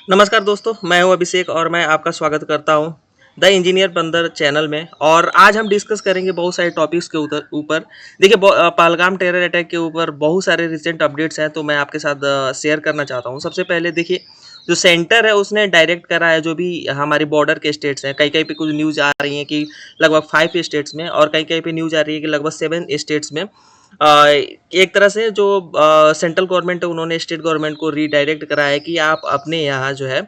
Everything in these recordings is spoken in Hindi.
नमस्कार दोस्तों, मैं हूं अभिषेक और मैं आपका स्वागत करता हूं द इंजीनियर बंदर चैनल में। और आज हम डिस्कस करेंगे बहुत सारे टॉपिक्स के ऊपर। देखिए, पहलगाम टेरर अटैक के ऊपर बहुत सारे रिसेंट अपडेट्स हैं, तो मैं आपके साथ शेयर करना चाहता हूं। सबसे पहले देखिए, जो सेंटर है उसने डायरेक्ट करा है जो भी हमारे बॉर्डर के स्टेट्स हैं। कहीं कहीं पे कुछ न्यूज़ आ रही है कि लगभग 5 स्टेट्स में, और कहीं कहीं पे न्यूज़ आ रही है कि लगभग 7 स्टेट्स में। एक तरह से जो सेंट्रल गवर्नमेंट है उन्होंने स्टेट गवर्नमेंट को रीडायरेक्ट करा है कि आप अपने यहाँ जो है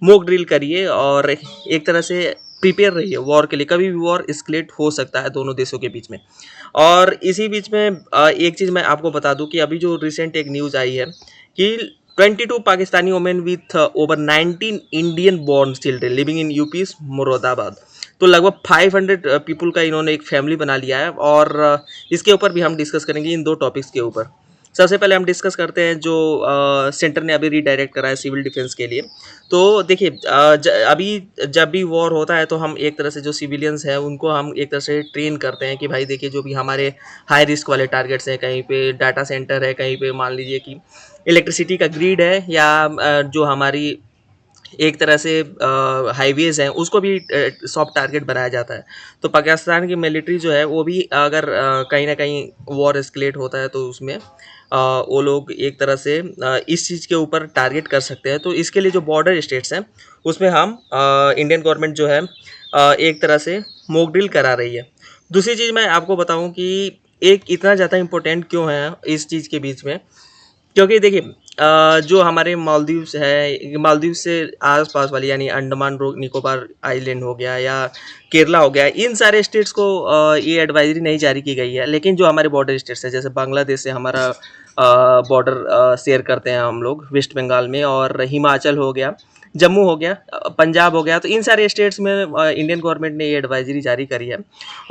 मॉक ड्रिल करिए और एक तरह से प्रिपेयर रहिए वॉर के लिए। कभी भी वॉर एस्केलेट हो सकता है दोनों देशों के बीच में। और इसी बीच में एक चीज़ मैं आपको बता दूं कि अभी जो रिसेंट एक न्यूज़ आई है कि 22 Pakistani women with over 19 Indian born children living in UP Moradabad. तो लगभग 500 पीपल का इन्होंने एक फैमिली बना लिया है। और इसके ऊपर भी हम डिस्कस करेंगे इन दो टॉपिक्स के ऊपर। सबसे पहले हम डिस्कस करते हैं जो सेंटर ने अभी रीडायरेक्ट करा है सिविल डिफेंस के लिए। तो देखिए, अभी जब भी वॉर होता है तो हम एक तरह से जो सिविलियंस हैं उनको हम एक तरह से ट्रेन करते हैं कि भाई देखिए, जो भी हमारे हाई रिस्क वाले टारगेट्स हैं, कहीं पे डाटा सेंटर है, कहीं पे मान लीजिए कि इलेक्ट्रिसिटी का ग्रिड है, या जो हमारी एक तरह से हाईवेज़ हैं उसको भी सॉफ्ट टारगेट बनाया जाता है। तो पाकिस्तान की मिलिट्री जो है वो भी अगर कहीं न कहीं वॉर एस्केलेट होता है तो उसमें वो लोग एक तरह से इस चीज़ के ऊपर टारगेट कर सकते हैं। तो इसके लिए जो बॉर्डर स्टेट्स हैं उसमें हम इंडियन गवर्नमेंट जो है एक तरह से मॉक ड्रिल करा रही है। दूसरी चीज़ मैं आपको बताऊँ कि एक इतना ज़्यादा इम्पोर्टेंट क्यों है इस चीज़ के बीच में, क्योंकि देखिए, जो हमारे मालदीव्स है, मालदीव से आस-पास वाली यानी अंडमान निकोबार आइलैंड हो गया या केरला हो गया, इन सारे स्टेट्स को ये एडवाइजरी नहीं जारी की गई है। लेकिन जो हमारे बॉर्डर स्टेट्स हैं, जैसे बांग्लादेश से हमारा बॉर्डर शेयर करते हैं हम लोग वेस्ट बंगाल में, और हिमाचल हो गया, जम्मू हो गया, पंजाब हो गया, तो इन सारे स्टेट्स में इंडियन गवर्नमेंट ने ये एडवाइजरी जारी करी है।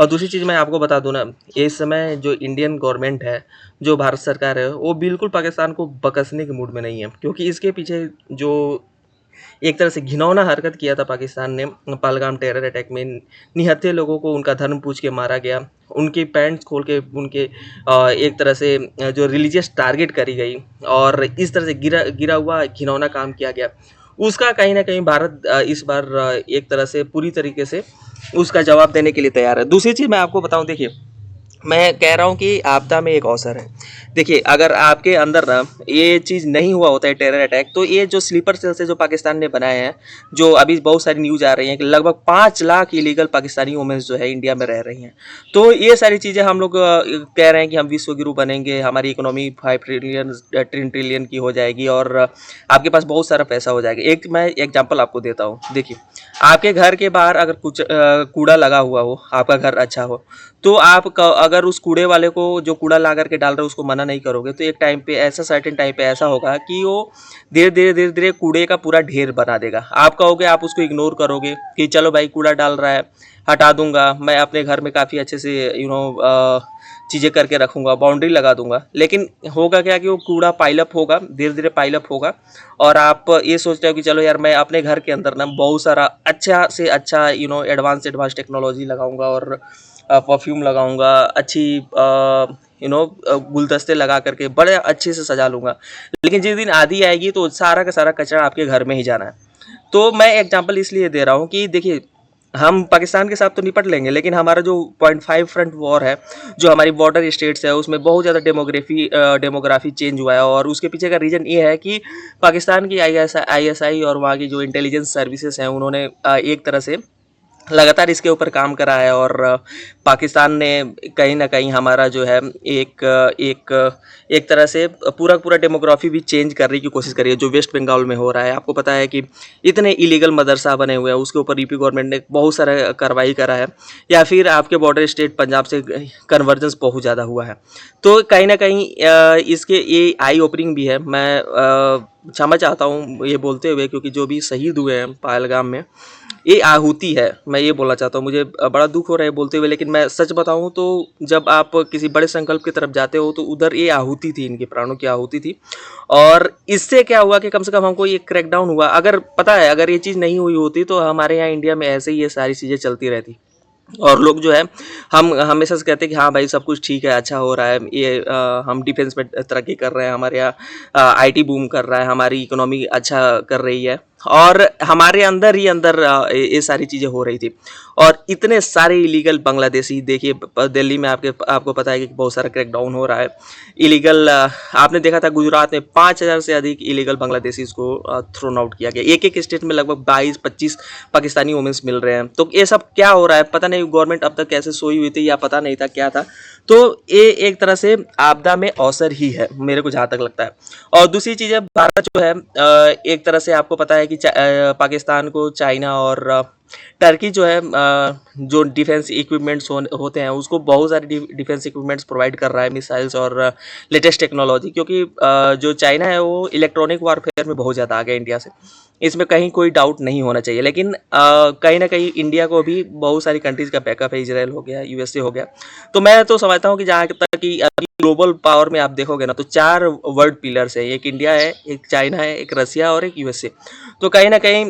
और दूसरी चीज़ मैं आपको बता दूँ ना, इस समय जो इंडियन गवर्नमेंट है, जो भारत सरकार है, वो बिल्कुल पाकिस्तान को बकसने के मूड में नहीं है। क्योंकि इसके पीछे जो एक तरह से घिनौना हरकत किया था पाकिस्तान ने पहलगाम टेरर अटैक में, निहत्थे लोगों को उनका धर्म पूछ के मारा गया, उनके पैंट्स खोल के उनके एक तरह से जो रिलीजियस टारगेट करी गई, और इस तरह से गिरा गिरा हुआ घिनौना काम किया गया। उसका कहीं न कहीं भारत इस बार एक तरह से पूरी तरीके से उसका जवाब देने के लिए तैयार है। दूसरी चीज़ मैं आपको बताऊँ, देखिए, मैं कह रहा हूँ कि आपदा में एक अवसर है। देखिए, अगर आपके अंदर ना ये चीज़ नहीं हुआ होता है टेरर अटैक, तो ये जो स्लीपर सेल्स है जो पाकिस्तान ने बनाए हैं, जो अभी बहुत सारी न्यूज़ आ रही हैं कि लगभग 5 लाख इलीगल पाकिस्तानी वुमेन्स जो है इंडिया में रह रही हैं। तो ये सारी चीज़ें हम लोग कह रहे हैं कि हम विश्व गुरु बनेंगे, हमारी इकोनॉमी 5 ट्रिलियन 10 ट्रिलियन की हो जाएगी, और आपके पास बहुत सारा पैसा हो जाएगा। एक मैं एग्जांपल आपको देता हूँ। देखिए, आपके घर के बाहर अगर कुछ कूड़ा लगा हुआ हो, आपका घर अच्छा हो, तो आप अगर उस कूड़े वाले को जो कूड़ा ला करके डाल रहे हो उसको मना नहीं करोगे, तो एक टाइम पे ऐसा, सर्टेन टाइम पे ऐसा होगा कि वो धीरे धीरे कूड़े का पूरा ढेर बना देगा। आप कहोगे, आप उसको इग्नोर करोगे कि चलो भाई कूड़ा डाल रहा है, हटा दूंगा, मैं अपने घर में काफ़ी अच्छे से चीज़ें करके रखूंगा, बाउंड्री लगा दूंगा। लेकिन होगा क्या कि वो कूड़ा पाइलअप होगा, धीरे धीरे पाइलअप होगा, और आप ये सोचते हो कि चलो यार, मैं अपने घर के अंदर ना बहुत सारा अच्छा से अच्छा एडवांस एडवांस टेक्नोलॉजी लगाऊंगा, और परफ्यूम लगाऊंगा, अच्छी गुलदस्ते लगा करके बड़े अच्छे से सजा लूँगा। लेकिन जिस दिन आँधी आएगी तो सारा का सारा कचरा आपके घर में ही जाना है। तो मैं एग्जांपल इसलिए दे रहा हूँ कि देखिए, हम पाकिस्तान के साथ तो निपट लेंगे, लेकिन हमारा जो 0.5 फ्रंट वॉर है, जो हमारी बॉर्डर स्टेट्स है, उसमें बहुत ज़्यादा डेमोग्राफी चेंज हुआ है। और उसके पीछे का रीज़न ये है कि पाकिस्तान की आईएसआई और वहाँ की जो इंटेलिजेंस सर्विसेज हैं उन्होंने एक तरह से लगातार इसके ऊपर काम करा है। और पाकिस्तान ने कहीं न कहीं हमारा जो है एक एक एक तरह से पूरा पूरा डेमोग्राफी भी चेंज करने की कोशिश करी है, जो वेस्ट बंगाल में हो रहा है। आपको पता है कि इतने इलीगल मदरसा बने हुए हैं, उसके ऊपर यूपी गवर्नमेंट ने बहुत सारा कार्रवाई करा है। या फिर आपके बॉर्डर स्टेट पंजाब से कन्वर्जेंस बहुत ज़्यादा हुआ है। तो कहीं न कहीं इसके ये आई ओपनिंग भी है। मैं क्षमा चाहता हूँ ये बोलते हुए, क्योंकि जो भी शहीद हुए हैं पहलगाम में, ये आहुति है, मैं ये बोलना चाहता हूँ। मुझे बड़ा दुख हो रहा है बोलते हुए, लेकिन मैं सच बताऊँ तो जब आप किसी बड़े संकल्प की तरफ जाते हो तो उधर ये आहुति थी, इनके प्राणों की आहुति थी। और इससे क्या हुआ कि कम से कम हमको ये क्रैकडाउन हुआ। अगर पता है, अगर ये चीज़ नहीं हुई होती तो हमारे यहाँ इंडिया में ऐसे ही ये सारी चीज़ें चलती रहती, और लोग जो है, हम हमेशा से कहते हैं कि हाँ भाई सब कुछ ठीक है, अच्छा हो रहा है, ये हम डिफेंस में तरक्की कर रहे हैं, हमारे यहाँ आईटी बूम कर रहा है, हमारी इकोनॉमी अच्छा कर रही है। और हमारे अंदर ही अंदर ये सारी चीज़ें हो रही थी। और इतने सारे इलीगल बांग्लादेशी, देखिए दिल्ली में आपको पता है कि बहुत सारा क्रैकडाउन हो रहा है। इलीगल आपने देखा था गुजरात में 5,000 से अधिक इलीगल बांग्लादेशीज को थ्रोन आउट किया गया। एक एक स्टेट में लगभग 22-25 पाकिस्तानी वुमेन्स मिल रहे हैं। तो ये सब क्या हो रहा है पता नहीं, गवर्नमेंट अब तक कैसे सोई हुई थी या पता नहीं था क्या था। तो ये एक तरह से आपदा में अवसर ही है, मेरे को जहाँ तक लगता है। और दूसरी चीज़ है, भारत जो है एक तरह से आपको पता है कि पाकिस्तान को चाइना और टर्की जो है जो डिफेंस इक्विपमेंट्स होते हैं उसको बहुत सारे डिफेंस इक्विपमेंट्स प्रोवाइड कर रहा है, मिसाइल्स और लेटेस्ट टेक्नोलॉजी। क्योंकि जो चाइना है वो इलेक्ट्रॉनिक वारफेयर में बहुत ज़्यादा आ गया इंडिया से, इसमें कहीं कोई डाउट नहीं होना चाहिए। लेकिन कहीं ना कहीं इंडिया को भी बहुत सारी कंट्रीज़ का बैकअप है, इजराइल हो गया, यूएसए हो गया। तो मैं तो समझता हूँ कि जहाँ तक कि अभी ग्लोबल पावर में आप देखोगे ना, तो 4 वर्ल्ड पिलर्स है, एक इंडिया है, एक चाइना है, एक रसिया और एक यूएसए। तो कहीं ना कहीं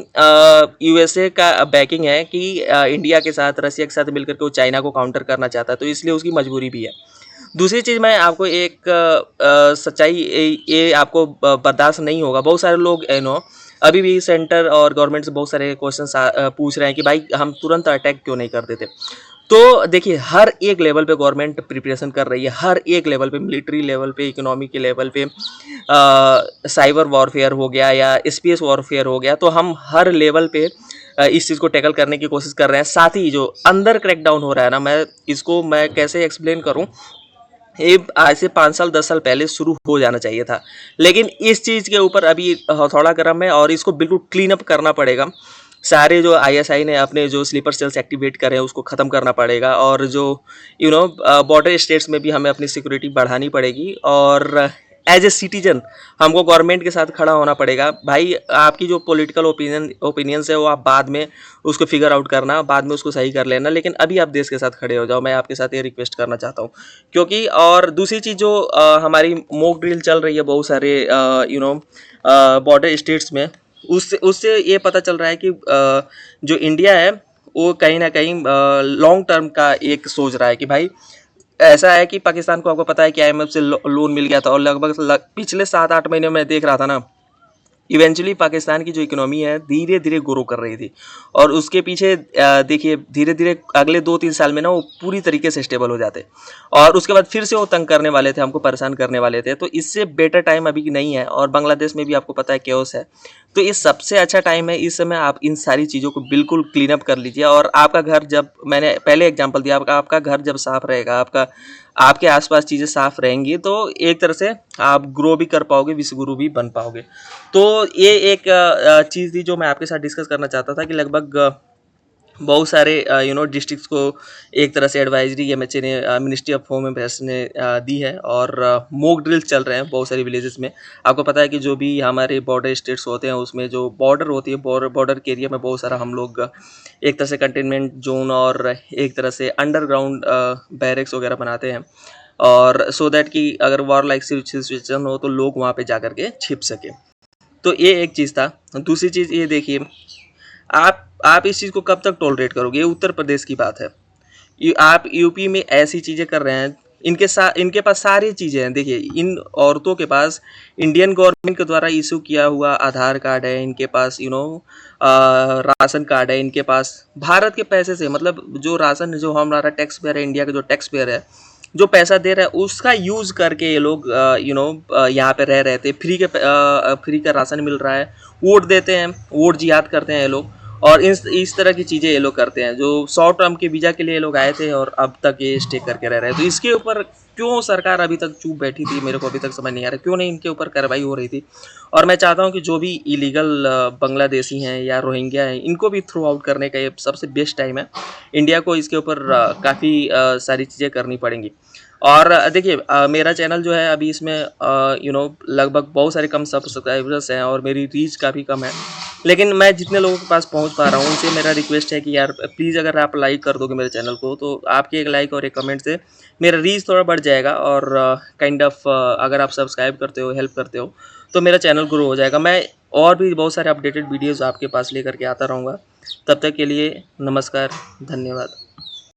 यूएसए का बैकिंग है कि इंडिया के साथ, रसिया के साथ मिलकर के वो चाइना को काउंटर करना चाहता है, तो इसलिए उसकी मजबूरी भी है। दूसरी चीज़ मैं आपको एक सच्चाई, ये आपको बर्दाश्त नहीं होगा। बहुत सारे लोग अभी भी सेंटर और गवर्नमेंट से बहुत सारे क्वेश्चन पूछ रहे हैं कि भाई हम तुरंत अटैक क्यों नहीं कर देते। तो देखिए हर एक लेवल पे गवर्नमेंट प्रिपरेशन कर रही है, हर एक लेवल पे, मिलिट्री लेवल पे, इकोनॉमी के लेवल पे, साइबर वॉरफेयर हो गया या स्पेस वॉरफेयर हो गया। तो हम हर लेवल पे इस चीज़ को टैकल करने की कोशिश कर रहे हैं। साथ ही जो अंदर क्रैकडाउन हो रहा है ना, मैं कैसे एक्सप्लेन करूं, ये आज से 5 साल 10 साल पहले शुरू हो जाना चाहिए था। लेकिन इस चीज़ के ऊपर अभी हथौड़ा गर्म है और इसको बिल्कुल क्लीन अप करना पड़ेगा। सारे जो आईएसआई ने अपने जो स्लीपर सेल्स एक्टिवेट करे हैं उसको ख़त्म करना पड़ेगा। और जो बॉर्डर स्टेट्स में भी हमें अपनी सिक्योरिटी बढ़ानी पड़ेगी। और एज ए सिटीजन हमको गवर्नमेंट के साथ खड़ा होना पड़ेगा। भाई आपकी जो पॉलिटिकल ओपिनियंस है वो आप बाद में उसको फिगर आउट करना, बाद में उसको सही कर लेना, लेकिन अभी आप देश के साथ खड़े हो जाओ। मैं आपके साथ ये रिक्वेस्ट करना चाहता हूँ। क्योंकि और दूसरी चीज़ जो हमारी मॉक ड्रिल चल रही है बहुत सारे बॉर्डर स्टेट्स में, उससे उससे ये पता चल रहा है कि जो इंडिया है वो कहीं ना कहीं लॉन्ग टर्म का एक सोच रहा है कि भाई ऐसा है कि पाकिस्तान को आपको पता है कि आईएमएफ से लोन मिल गया था। और लगभग पिछले 7-8 महीने में देख रहा था ना, इवेंचुअली पाकिस्तान की जो इकोनॉमी है धीरे धीरे ग्रो कर रही थी। और उसके पीछे देखिए धीरे धीरे अगले 2-3 साल में ना वो पूरी तरीके से स्टेबल हो जाते। और उसके बाद फिर से वो तंग करने वाले थे, हमको परेशान करने वाले थे। तो इससे बेटर टाइम अभी नहीं है। और बांग्लादेश में भी आपको पता है केओस है। तो ये सबसे अच्छा टाइम है। इस समय आप इन सारी चीज़ों को बिल्कुल क्लीन अप कर लीजिए। और आपका घर, जब मैंने पहले एग्जांपल दिया, आपका घर जब साफ रहेगा, आपके आसपास चीज़ें साफ रहेंगी, तो एक तरह से आप ग्रो भी कर पाओगे, विश्वगुरु भी बन पाओगे। तो ये एक चीज़ थी जो मैं आपके साथ डिस्कस करना चाहता था कि लगभग बहुत सारे डिस्ट्रिक्ट्स को एक तरह से एडवाइजरी एमएचए ने, मिनिस्ट्री ऑफ होम अफेयर्स ने दी है। और मॉक ड्रिल चल रहे हैं बहुत सारी विलेजेस में। आपको पता है कि जो भी हमारे बॉर्डर स्टेट्स होते हैं उसमें जो बॉर्डर होती है, बॉर्डर के एरिया में बहुत सारा हम लोग एक तरह से कंटेनमेंट जोन और एक तरह से अंडरग्राउंड बैरक्स वगैरह बनाते हैं। और सो दैट कि अगर वॉर लाइक सिचुएशन हो तो लोग वहाँ पे जा करके छिप सके। तो ये एक चीज़ था। दूसरी चीज़ ये देखिए, आप इस चीज़ को कब तक टॉलरेट करोगे। ये उत्तर प्रदेश की बात है। आप यूपी में ऐसी चीज़ें कर रहे हैं, इनके पास सारी चीज़ें हैं। देखिए इन औरतों के पास इंडियन गवर्नमेंट के द्वारा इशू किया हुआ आधार कार्ड है, इनके पास राशन कार्ड है, इनके पास भारत के पैसे से, मतलब जो राशन, जो हमारा टैक्स पेयर है, इंडिया का जो टैक्स पेयर है, जो पैसा दे रहा है उसका यूज़ करके ये लोग यहाँ पे रह रहे थे। फ्री का राशन मिल रहा है, वोट देते हैं, वोट जिहाद करते हैं ये लोग। और इस तरह की चीज़ें ये लोग करते हैं। जो शॉर्ट टर्म के वीज़ा के लिए ये लोग आए थे और अब तक ये स्टे करके रह रहे हैं। तो इसके ऊपर क्यों सरकार अभी तक चुप बैठी थी, मेरे को अभी तक समझ नहीं आ रहा क्यों नहीं इनके ऊपर कार्रवाई हो रही थी। और मैं चाहता हूँ कि जो भी इलीगल बांग्लादेशी हैं या रोहिंग्या हैं, इनको भी थ्रू आउट करने का ये सबसे बेस्ट टाइम है। इंडिया को इसके ऊपर काफ़ी सारी चीज़ें करनी पड़ेंगी। और देखिए मेरा चैनल जो है अभी इसमें लगभग बहुत सारे कम सब्सक्राइबर्स हैं और मेरी रीच काफ़ी कम है। लेकिन मैं जितने लोगों के पास पहुंच पा रहा हूं उनसे मेरा रिक्वेस्ट है कि यार प्लीज़ अगर आप लाइक कर दोगे मेरे चैनल को, तो आपके एक लाइक और एक कमेंट से मेरा रीच थोड़ा बढ़ जाएगा। और काइंड ऑफ अगर आप सब्सक्राइब करते हो, हेल्प करते हो, तो मेरा चैनल ग्रो हो जाएगा। मैं और भी बहुत सारे अपडेटेड वीडियोज़ आपके पास लेकर के आता रहूँगा। तब तक के लिए नमस्कार, धन्यवाद।